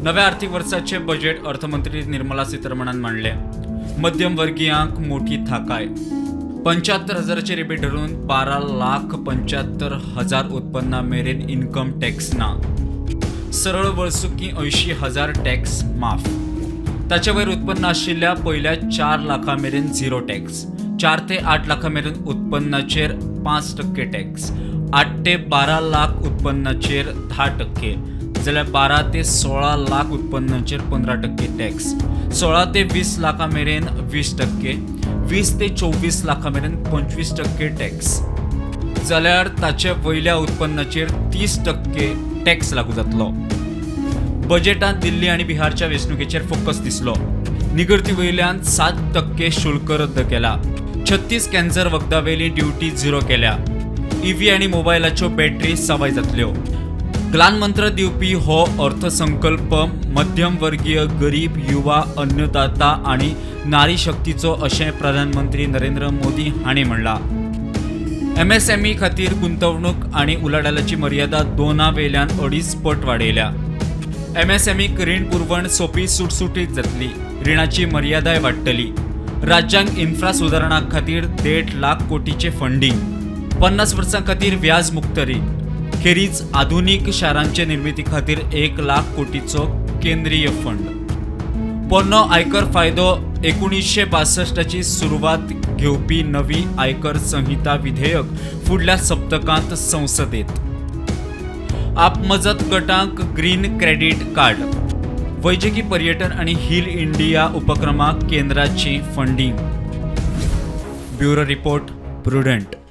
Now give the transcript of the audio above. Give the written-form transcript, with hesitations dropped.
नव्या आर्थिक वर्षाचे बजेट अर्थमंत्री निर्मला सीतारामन मांडले। मध्यमवर्गीयांक मोठी थाकाय। 75,000चे रिबेट धरून 12,75,000 उत्पन्ना मेरेन इन्कम टॅक्स ना। सरळ वर्सुकी 80,000 टॅक्स माफ। ताचे वयर उत्पन्न आशिल्ल्या पयल्या 4 लाखां मेरेन झिरो टॅक्स। 4 ते 8 लाखां मेरेन उत्पन्नाचेर 5% टॅक्स। 8 ते 12 लाख उत्पन्नाचेर 10%, जाल्यार 12 ते 16 लाख उत्पन्नाचेर 15% टॅक्स। 16 ते 20 लाखां मेरेन 20%, 20 ते 24 लाखां मेरेन 25% टॅक्स, जाल्यार ताचे वयल्या उत्पन्नाचेर 30% टॅक्स लागू जातलो। बजेटांत दिल्ली आनी बिहारच्या वेंचणुकेचेर फोकस दिसलो। निगर्ती वयल्यान 7% शुल्क रद्द केला। 36 कॅन्सर वखदांवेली ड्युटी झिरो केल्या। ईव्ही आनी मोबायलाच्यो बॅटरी सवाय जातल्यो। ग्लानमंत्र दिवपी हो अर्थसंकल्प मध्यमवर्गीय, गरीब, युवा, अन्नदाता आनी नारी शक्तीचो अशें प्रधानमंत्री नरेंद्र मोदी हांणी म्हणलां। MSME खातीर गुंतवणूक आनी उलाढालाची मर्यादा 2 वेल्यान 2.5 पट वाडयल्या। MSMEक रीण पुरवण सोपी सुटसुटीत जातली। रिणाची मर्यादाय वाडटली। राज्यांक इन्फ्रा सुदारणा खातीर 1.5 लाख कोटीचे फंडींग। 50 वर्सां खातीर व्याज मुक्त रीण। खेरीज आधुनीक शारांचे निर्मिती खातीर 1 लाख कोटीचो केंद्रीय फंड। पोन्नो आयकर फायदो 1962ची सुरवात घेवपी नवी आयकर संहिता विधेयक फुडल्या सप्तकांत संसदेत। आपमजत गटांक ग्रीन क्रेडिट कार्ड। वैजकी पर्यटन आनी हिल इंडिया उपक्रमाक केंद्राची फंडींग। Bureau report, prudent.